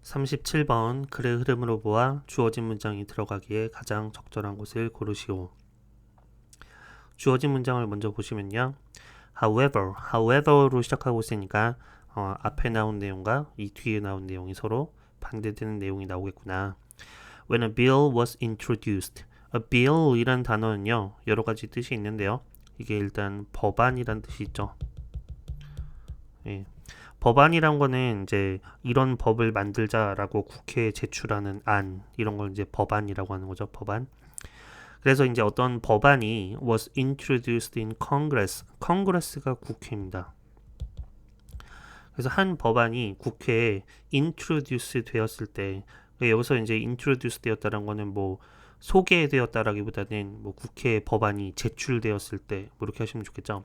37번 글의 흐름으로 보아 주어진 문장이 들어가기에 가장 적절한 곳을 고르시오. 주어진 문장을 먼저 보시면요. however로 시작하고 있으니까 앞에 나온 내용과 이 뒤에 나온 내용이 서로 반대되는 내용이 나오겠구나. When a bill was introduced. A bill이란 단어는요. 여러 가지 뜻이 있는데요. 이게 일단 법안이란 뜻이 있죠. 예. 법안이란 거는 이제 이런 법을 만들자라고 국회에 제출하는 안, 이런 걸 이제 법안이라고 하는 거죠. 법안. 그래서 이제 어떤 법안이 was introduced in Congress. Congress가 국회입니다. 그래서 한 법안이 국회에 introduce 되었을 때, 여기서 이제 introduce 되었다는 거는 뭐 소개되었다라기보다는 뭐 국회에 법안이 제출되었을 때, 뭐 이렇게 하시면 좋겠죠.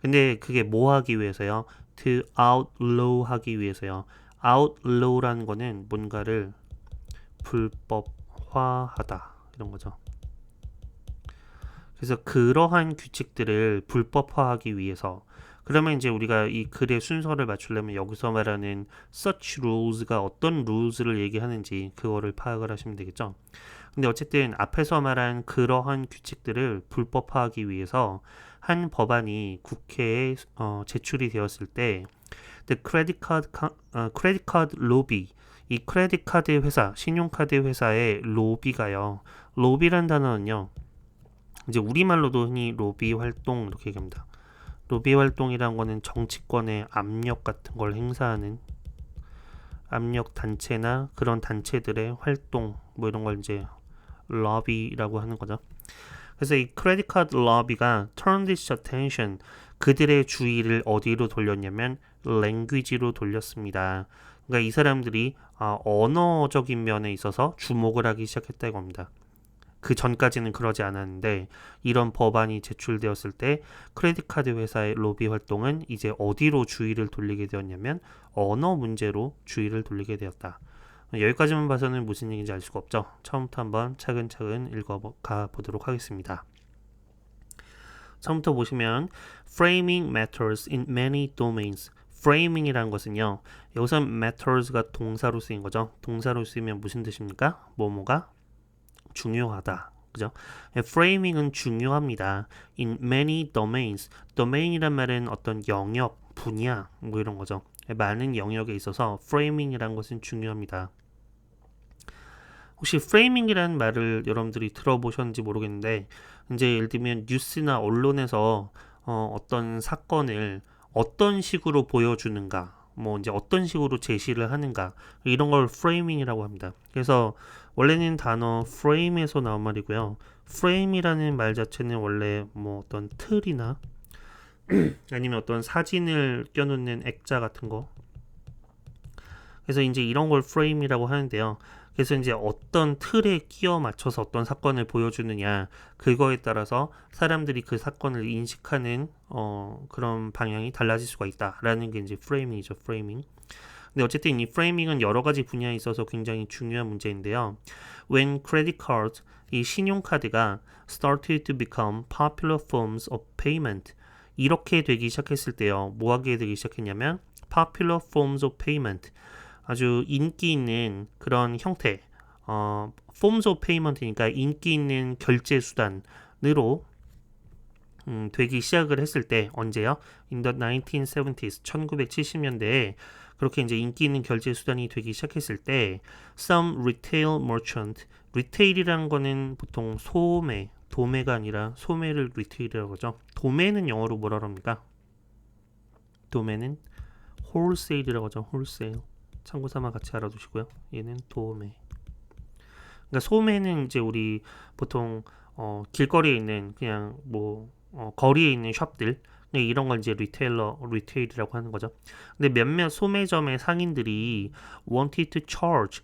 근데 그게 뭐 하기 위해서요? to outlaw 하기 위해서요. outlaw라는 거는 뭔가를 불법화하다 이런 거죠. 그래서 그러한 규칙들을 불법화하기 위해서, 그러면 이제 우리가 이 글의 순서를 맞추려면 여기서 말하는 such rules가 어떤 rules를 얘기하는지 그거를 파악을 하시면 되겠죠. 근데 어쨌든 앞에서 말한 그러한 규칙들을 불법화하기 위해서 한 법안이 국회에 제출이 되었을 때 the credit card lobby, 이 크레딧 카드 회사, 신용카드 회사의 로비가요. 로비란 단어는요. 이제 우리말로도 흔히 로비 활동 이렇게 얘기합니다. 로비 활동이란 거는 정치권의 압력 같은 걸 행사하는 압력 단체나 그런 단체들의 활동 뭐 이런 걸 이제 러비라고 하는 거죠. 그래서 이 크레딧 카드 러비가 turned its attention, 그들의 주의를 어디로 돌렸냐면 language로 돌렸습니다. 그러니까 이 사람들이 언어적인 면에 있어서 주목을 하기 시작했다고 합니다. 그 전까지는 그러지 않았는데 이런 법안이 제출되었을 때 크레딧 카드 회사의 로비 활동은 이제 어디로 주의를 돌리게 되었냐면 언어 문제로 주의를 돌리게 되었다. 여기까지만 봐서는 무슨 얘기인지 알 수가 없죠. 처음부터 한번 차근차근 읽어가 보도록 하겠습니다. 처음부터 보시면 Framing matters in many domains. Framing이라는 것은요. 여기서 matters가 동사로 쓰인 거죠. 동사로 쓰이면 무슨 뜻입니까? 뭐뭐가 중요하다. 그죠? Framing은 중요합니다. In many domains. domain이란 말은 어떤 영역, 분야 뭐 이런 거죠. 많은 영역에 있어서 Framing이란 것은 중요합니다. 혹시 프레이밍이라는 말을 여러분들이 들어보셨는지 모르겠는데 이제 예를 들면 뉴스나 언론에서 어떤 사건을 어떤 식으로 보여주는가, 뭐 이제 어떤 식으로 제시를 하는가 이런 걸 프레이밍이라고 합니다. 그래서 원래는 단어 프레임에서 나온 말이고요. 프레임이라는 말 자체는 원래 뭐 어떤 틀이나 아니면 어떤 사진을 껴놓는 액자 같은 거. 그래서 이제 이런 걸 프레임이라고 하는데요. 그래서 이제 어떤 틀에 끼워 맞춰서 어떤 사건을 보여주느냐, 그거에 따라서 사람들이 그 사건을 인식하는 그런 방향이 달라질 수가 있다라는 게 이제 프레이밍이죠. 프레이밍. 근데 어쨌든 이 프레이밍은 여러 가지 분야에 있어서 굉장히 중요한 문제인데요. When credit cards, 이 신용카드가 started to become popular forms of payment, 이렇게 되기 시작했을 때요. 뭐 하게 되기 시작했냐면 popular forms of payment, 아주 인기 있는 그런 형태, forms of payment이니까 인기 있는 결제 수단으로 되기 시작을 했을 때 언제요? In the 1970s, 1970년대에 그렇게 이제 인기 있는 결제 수단이 되기 시작했을 때 some retail merchant, retail이라는 거는 보통 소매, 도매가 아니라 소매를 리테일이라고 하죠. 도매는 영어로 뭐라고 합니까? 도매는 wholesale이라고 하죠. wholesale. 참고 삼아 같이 알아두시고요. 얘는 도매. 그러니까 소매는 이제 우리 보통 길거리에 있는 그냥 뭐 거리에 있는 샵들, 이런 걸 이제 리테일이라고 하는 거죠. 근데 몇몇 소매점의 상인들이 wanted to charge,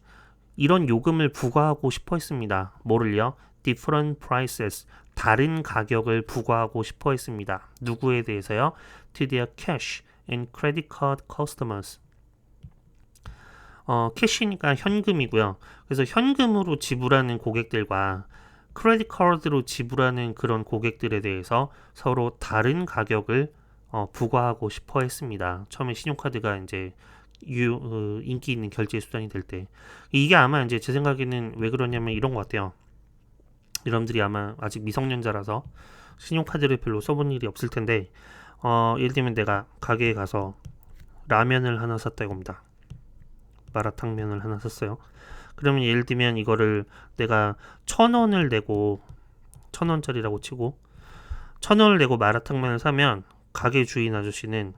이런 요금을 부과하고 싶어 했습니다. 뭐를요? different prices, 다른 가격을 부과하고 싶어 했습니다. 누구에 대해서요? to their cash and credit card customers. 캐시니까 현금이고요. 그래서 현금으로 지불하는 고객들과 크레딧 카드로 지불하는 그런 고객들에 대해서 서로 다른 가격을 부과하고 싶어 했습니다. 처음에 신용카드가 이제 인기 있는 결제 수단이 될 때. 이게 아마 이제 제 생각에는 왜 그러냐면 이런 것 같아요. 여러분들이 아마 아직 미성년자라서 신용카드를 별로 써본 일이 없을 텐데, 예를 들면 내가 가게에 가서 라면을 하나 샀다 이겁니다. 마라탕면을 하나 샀어요. 그러면 예를 들면 이거를 내가 1,000원을 내고 1,000원짜리라고 치고 1,000원을 내고 마라탕면을 사면 가게 주인 아저씨는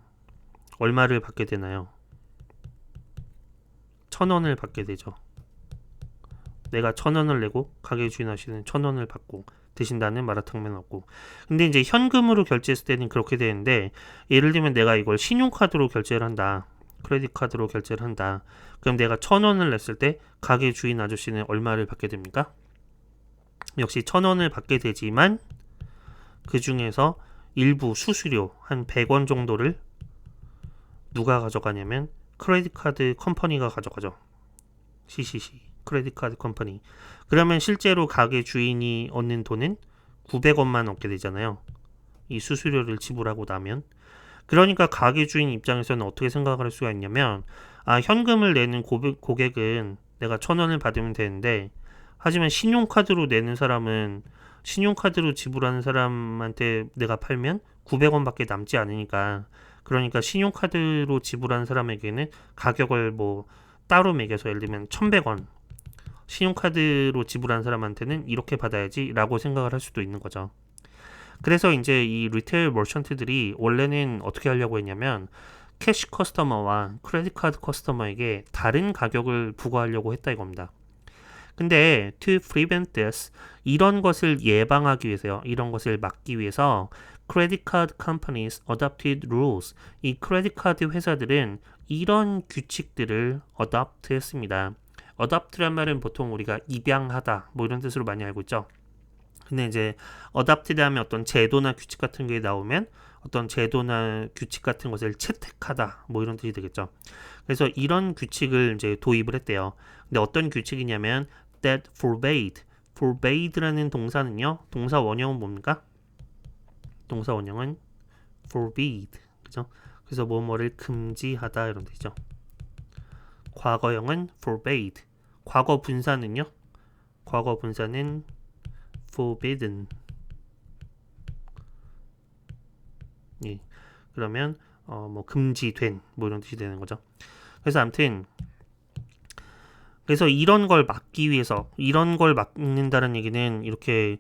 얼마를 받게 되나요? 1,000원을 받게 되죠. 내가 1,000원을 내고 가게 주인 아저씨는 1,000원을 받고 대신 나는 마라탕면 얻고. 근데 이제 현금으로 결제했을 때는 그렇게 되는데, 예를 들면 내가 이걸 신용카드로 결제를 한다, 크레딧 카드로 결제를 한다. 그럼 내가 1,000원을 냈을 때 가게 주인 아저씨는 얼마를 받게 됩니까? 역시 1,000원을 받게 되지만 그 중에서 일부 수수료 한 100원 정도를 누가 가져가냐면 크레딧 카드 컴퍼니가 가져가죠. CCC, 크레딧 카드 컴퍼니. 그러면 실제로 가게 주인이 얻는 돈은 900원만 얻게 되잖아요. 이 수수료를 지불하고 나면. 그러니까 가게 주인 입장에서는 어떻게 생각을 할 수가 있냐면, 현금을 내는 고객은 내가 1,000원을 받으면 되는데, 하지만 신용카드로 내는 사람은 신용카드로 지불하는 사람한테 내가 팔면 900원밖에 남지 않으니까, 그러니까 신용카드로 지불하는 사람에게는 가격을 뭐 따로 매겨서 예를 들면 1,100원, 신용카드로 지불한 사람한테는 이렇게 받아야지 라고 생각을 할 수도 있는 거죠. 그래서 이제 이 리테일 머천트들이 원래는 어떻게 하려고 했냐면 캐시 커스터머와 크레딧 카드 커스터머에게 다른 가격을 부과하려고 했다 이겁니다. 근데 to prevent this, 이런 것을 예방하기 위해서요, 이런 것을 막기 위해서 credit card companies adopted rules, 이 크레딧 카드 회사들은 이런 규칙들을 adopt 했습니다. adopt란 말은 보통 우리가 입양하다 뭐 이런 뜻으로 많이 알고 있죠. 근데 이제 adopted 하면 어떤 제도나 규칙 같은 게 나오면 어떤 제도나 규칙 같은 것을 채택하다 뭐 이런 뜻이 되겠죠. 그래서 이런 규칙을 이제 도입을 했대요. 근데 어떤 규칙이냐면 that forbade라는 동사는요, 동사 원형은 뭡니까? 동사 원형은 forbid, 그죠? 그래서 뭐뭐를 금지하다 이런 뜻이죠. 과거형은 forbade. 과거 분사는요? 과거 분사는 forbidden. 예. 그러면 뭐 금지된 뭐 이런 뜻이 되는 거죠. 그래서 아무튼 그래서 이런 걸 막기 위해서, 이런 걸 막는다는 얘기는 이렇게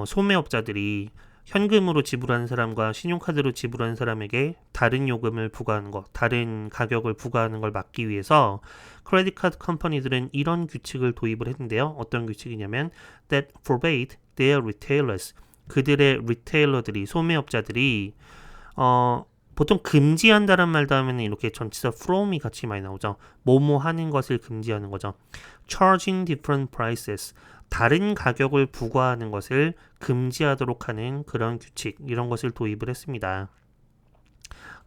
소매업자들이 현금으로 지불하는 사람과 신용카드로 지불하는 사람에게 다른 요금을 부과하는 것, 다른 가격을 부과하는 걸 막기 위해서 크레딧 카드 컴퍼니들은 이런 규칙을 도입을 했는데요. 어떤 규칙이냐면 that forbade their retailers, 그들의 리테일러들이, 소매업자들이 보통 금지한다란 말도 하면 이렇게 전치사 from이 같이 많이 나오죠. 뭐뭐 하는 것을 금지하는 거죠. charging different prices, 다른 가격을 부과하는 것을 금지하도록 하는 그런 규칙, 이런 것을 도입을 했습니다.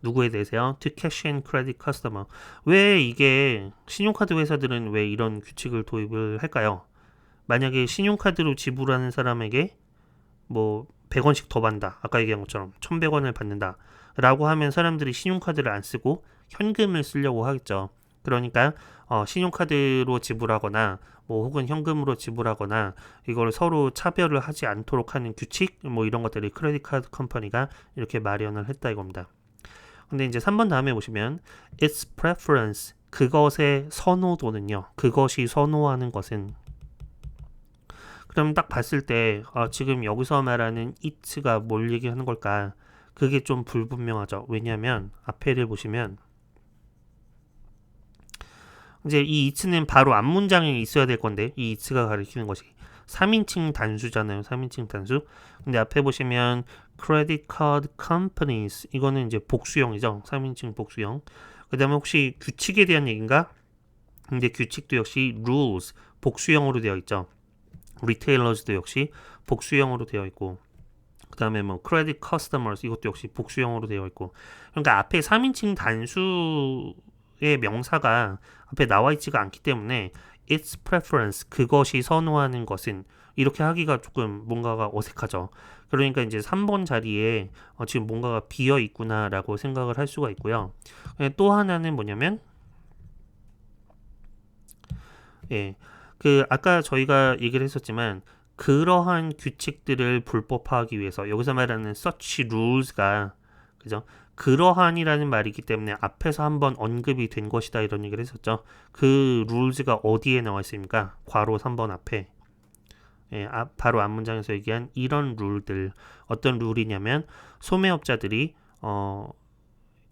누구에 대해서요? To cash and credit customer. 왜 이게 신용카드 회사들은 왜 이런 규칙을 도입을 할까요? 만약에 신용카드로 지불하는 사람에게 뭐 100원씩 더 받는다, 아까 얘기한 것처럼 1,100원을 받는다 라고 하면 사람들이 신용카드를 안 쓰고 현금을 쓰려고 하겠죠. 그러니까 신용카드로 지불하거나 뭐 혹은 현금으로 지불하거나 이걸 서로 차별을 하지 않도록 하는 규칙, 뭐 이런 것들을 크레딧 카드 컴퍼니가 이렇게 마련을 했다 이겁니다. 근데 이제 3번 다음에 보시면 its preference, 그것의 선호도는요, 그것이 선호하는 것은, 그럼 딱 봤을 때 지금 여기서 말하는 it가 뭘 얘기하는 걸까? 그게 좀 불분명하죠. 왜냐하면 앞에를 보시면 이제 이 it는 바로 앞 문장에 있어야 될 건데, 이 it가 가리키는 것이 3인칭 단수잖아요. 3인칭 단수. 근데 앞에 보시면 credit card companies, 이거는 이제 복수형이죠. 3인칭 복수형. 그 다음에 혹시 규칙에 대한 얘기인가? 근데 규칙도 역시 rules, 복수형으로 되어 있죠. retailers도 역시 복수형으로 되어 있고, 그 다음에 뭐 credit customers, 이것도 역시 복수형으로 되어 있고. 그러니까 앞에 3인칭 단수의 명사가 앞에 나와 있지가 않기 때문에 its preference, 그것이 선호하는 것은, 이렇게 하기가 조금 뭔가가 어색하죠. 그러니까 이제 3번 자리에 지금 뭔가가 비어 있구나 라고 생각을 할 수가 있고요. 또 하나는 뭐냐면 예. 그 아까 저희가 얘기를 했었지만 그러한 규칙들을 불법화하기 위해서 여기서 말하는 such rules가 그죠? 그러한이라는 말이기 때문에 앞에서 한번 언급이 된 것이다 이런 얘기를 했었죠. 그 rules가 어디에 나와 있습니까? 괄호 3번 앞에. 예, 바로 앞문장에서 얘기한 이런 룰들. 어떤 룰이냐면 소매업자들이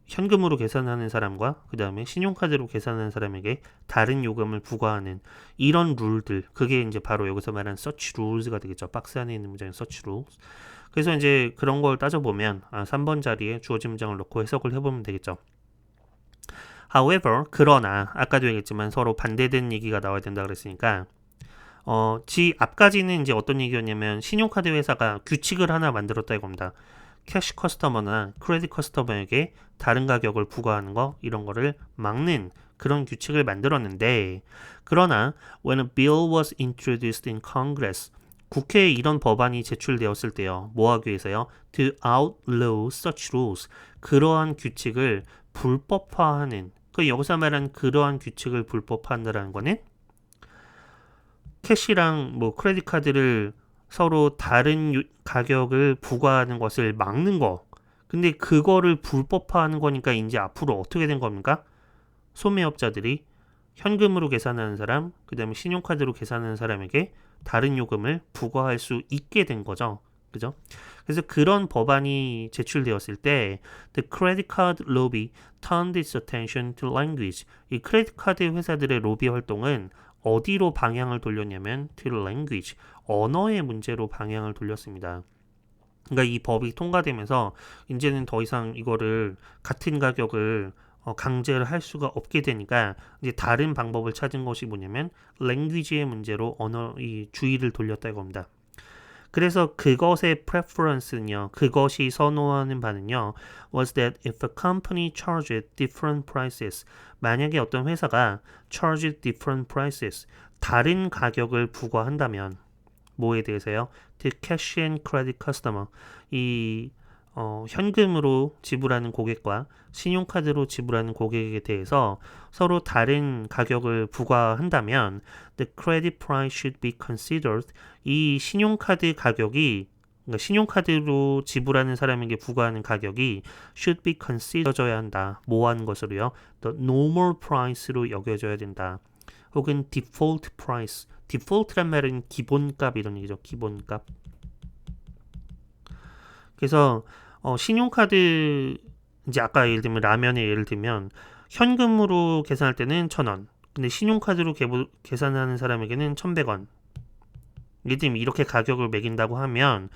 현금으로 계산하는 사람과 그 다음에 신용카드로 계산하는 사람에게 다른 요금을 부과하는 이런 룰들, 그게 이제 바로 여기서 말하는 such rules가 되겠죠. 박스 안에 있는 문장인 such rules. 그래서 이제 그런 걸 따져보면 3번 자리에 주어진 문장을 넣고 해석을 해보면 되겠죠. However, 그러나 아까도 얘기했지만 서로 반대되는 얘기가 나와야 된다 그랬으니까 앞까지는 이제 어떤 얘기였냐면 신용카드 회사가 규칙을 하나 만들었다 이겁니다. 캐시 커스터머나 크레딧 커스터머에게 다른 가격을 부과하는 거 이런 거를 막는 그런 규칙을 만들었는데 그러나 when a bill was introduced in Congress 국회에 이런 법안이 제출되었을 때요. 뭐 하기 위해서요? To outlaw such rules 그러한 규칙을 불법화하는 여기서 말하는 그러한 규칙을 불법화한다는 거는 캐시랑 뭐 크레딧 카드를 서로 다른 가격을 부과하는 것을 막는 거. 근데 그거를 불법화하는 거니까 이제 앞으로 어떻게 된 겁니까? 소매업자들이 현금으로 계산하는 사람, 그 다음에 신용카드로 계산하는 사람에게 다른 요금을 부과할 수 있게 된 거죠. 그죠? 그래서 그런 법안이 제출되었을 때 The credit card lobby turned its attention to language. 이 크레딧 카드 회사들의 로비 활동은 어디로 방향을 돌렸냐면 to language, 언어의 문제로 방향을 돌렸습니다. 그러니까 이 법이 통과되면서 이제는 더 이상 이거를 같은 가격을 강제를 할 수가 없게 되니까 이제 다른 방법을 찾은 것이 뭐냐면 language의 문제로 언어의 주의를 돌렸다 이겁니다. 그래서 그것의 preference는요, 그것이 선호하는 바는요, was that if a company charged different prices, 만약에 어떤 회사가 charged different prices, 다른 가격을 부과한다면, 뭐에 대해서요? To cash and credit customer, 이 현금으로 지불하는 고객과 신용카드로 지불하는 고객에 대해서 서로 다른 가격을 부과한다면 the credit price should be considered. 이 신용카드 가격이 그러니까 신용카드로 지불하는 사람에게 부과하는 가격이 should be considered져야 한다. 뭐 하는 것으로요? The normal price로 여겨져야 된다. 혹은 default price. default란 말은 기본값 이런 얘기죠. 기본값. 그래서 신용카드 이제 아까 예를 들면 라면의 예를 들면 현금으로 계산할 때는 1,000원. 근데 신용카드로 계산하는 사람에게는 1,100원. 예를 들면 이렇게 가격을 매긴다고 하면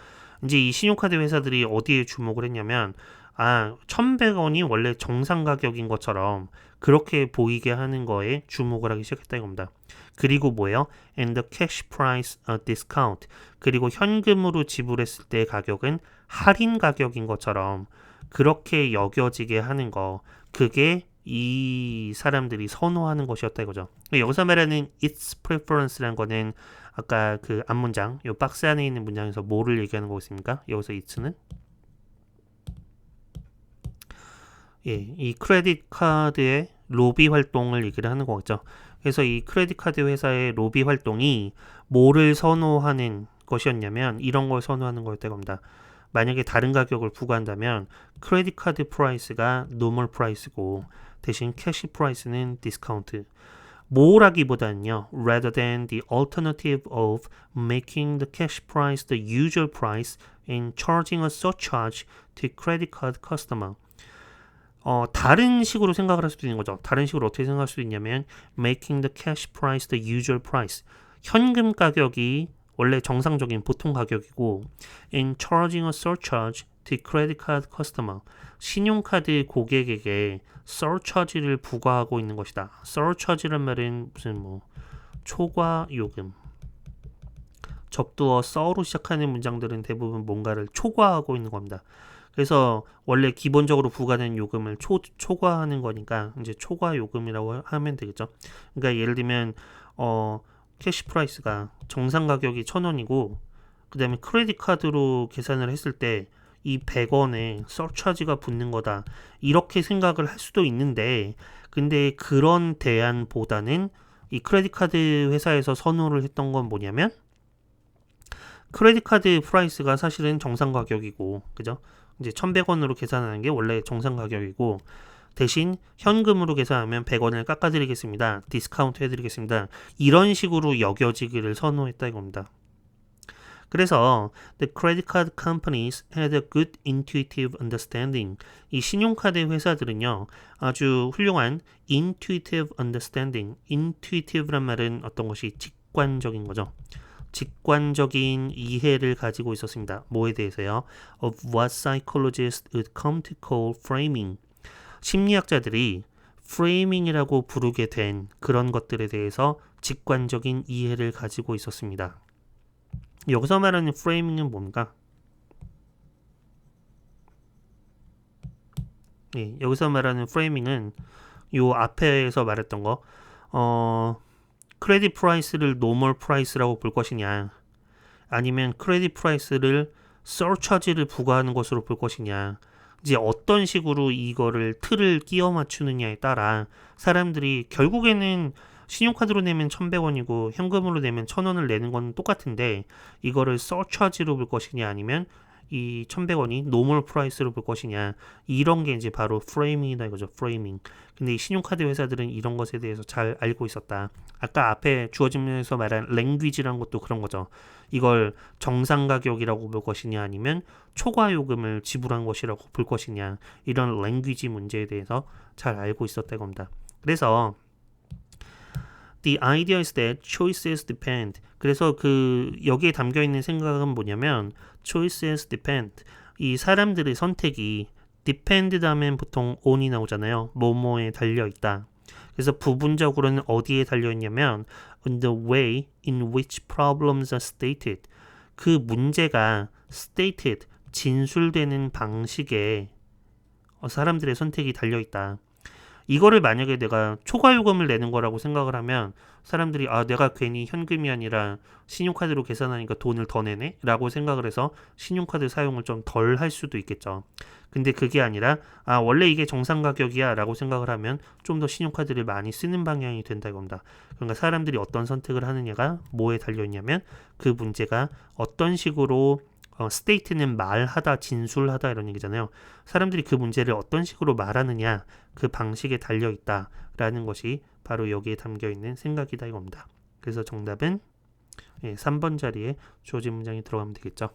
이제 이 신용카드 회사들이 어디에 주목을 했냐면 1,100원이 원래 정상 가격인 것처럼 그렇게 보이게 하는 거에 주목을 하기 시작했다 이겁니다. 그리고 뭐예요? And the cash price discount. 그리고 현금으로 지불했을 때의 가격은 할인 가격인 것처럼 그렇게 여겨지게 하는 거. 그게 이 사람들이 선호하는 것이었다 이거죠. 여기서 말하는 its preference라는 거는 아까 그 앞문장, 요 박스 안에 있는 문장에서 뭐를 얘기하는 거겠습니까? 여기서 it는 이 크레딧 카드의 로비 활동을 얘기를 하는 거겠죠. 그래서 이 크레딧 카드 회사의 로비 활동이 뭐를 선호하는 것이었냐면 이런 걸 선호하는 거였다고 합니다. 만약에 다른 가격을 부과한다면 크레딧 카드 프라이스가 노멀 프라이스고 대신 캐시 프라이스는 디스카운트. 뭐라기보다는요, rather than the alternative of making the cash price the usual price and charging a surcharge to credit card customer. 다른 식으로 생각을 할 수도 있는 거죠. 다른 식으로 어떻게 생각할 수도 있냐면 making the cash price the usual price. 현금 가격이 원래 정상적인 보통 가격이고 and charging a surcharge to credit card customer. 신용카드 고객에게 surcharge를 부과하고 있는 것이다. surcharge란 말은 무슨 초과 요금. 접두어 so로 시작하는 문장들은 대부분 뭔가를 초과하고 있는 겁니다. 그래서 원래 기본적으로 부과되는 요금을 초과하는 거니까 이제 초과 요금이라고 하면 되겠죠. 그러니까 예를 들면 캐시 프라이스가 정상 가격이 1,000원이고 그 다음에 크레딧 카드로 계산을 했을 때 이 100원에 서차지가 붙는 거다. 이렇게 생각을 할 수도 있는데 근데 그런 대안보다는 1,000원을 100원으로 계산을 하는 게 훨씬 더 이 크레딧 카드 회사에서 선호를 했던 건 뭐냐면 크레딧 카드 프라이스가 사실은 정상 가격이고, 그죠? 이제 1,100원으로 계산하는 게 원래 정상 가격이고, 대신 현금으로 계산하면 100원을 깎아드리겠습니다. 디스카운트 해드리겠습니다. 이런 식으로 여겨지기를 선호했다 이겁니다. 그래서 the credit card companies had a good intuitive understanding. 이 신용카드 회사들은요, 아주 훌륭한 intuitive understanding. intuitive란 말은 어떤 것이 직관적인 거죠. 직관적인 이해를 가지고 있었습니다. 뭐에 대해서요? Of what psychologists would come to call framing. 심리학자들이 프레이밍이라고 부르게 된 그런 것들에 대해서 직관적인 이해를 가지고 있었습니다. 여기서 말하는 프레이밍은 뭡니까? 예, 여기서 말하는 프레이밍은 요 앞에서 말했던 거, 크레딧 프라이스를 노멀 프라이스라고 볼 것이냐, 아니면 크레딧 프라이스를 서차지를 부과하는 것으로 볼 것이냐, 이제 어떤 식으로 이거를 틀을 끼워 맞추느냐에 따라 사람들이 결국에는 신용카드로 내면 1,100원이고 현금으로 내면 1,000원을 내는 건 똑같은데, 이거를 서차지로 볼 것이냐 아니면 이 1,100원이 노멀 프라이스로 볼 것이냐, 이런 게 이제 바로 프레이밍이다 이거죠. 프레이밍. 근데 이 신용카드 회사들은 이런 것에 대해서 잘 알고 있었다. 아까 앞에 주어지면서 말한 랭귀지라는 것도 그런 거죠. 이걸 정상 가격이라고 볼 것이냐 아니면 초과 요금을 지불한 것이라고 볼 것이냐, 이런 랭귀지 문제에 대해서 잘 알고 있었다 이겁니다. 그래서 The idea is that choices depend. 그래서 그 여기에 담겨 있는 생각은 뭐냐면 choices depend. 이 사람들의 선택이 depend 하면 보통 on이 나오잖아요. 뭐뭐에 달려 있다. 그래서 부분적으로는 어디에 달려 있냐면 on the way in which problems are stated. 그 문제가 stated, 진술되는 방식에 사람들의 선택이 달려 있다. 이거를 만약에 내가 초과 요금을 내는 거라고 생각을 하면 사람들이 내가 괜히 현금이 아니라 신용카드로 계산하니까 돈을 더 내네? 라고 생각을 해서 신용카드 사용을 좀 덜 할 수도 있겠죠. 근데 그게 아니라 원래 이게 정상 가격이야 라고 생각을 하면 좀 더 신용카드를 많이 쓰는 방향이 된다 이겁니다. 그러니까 사람들이 어떤 선택을 하느냐가 뭐에 달려있냐면 그 문제가 어떤 식으로 스테이트는 말하다, 진술하다 이런 얘기잖아요. 사람들이 그 문제를 어떤 식으로 말하느냐, 그 방식에 달려있다라는 것이 바로 여기에 담겨있는 생각이다 이겁니다. 그래서 정답은 3번 자리에 주어진 문장이 들어가면 되겠죠.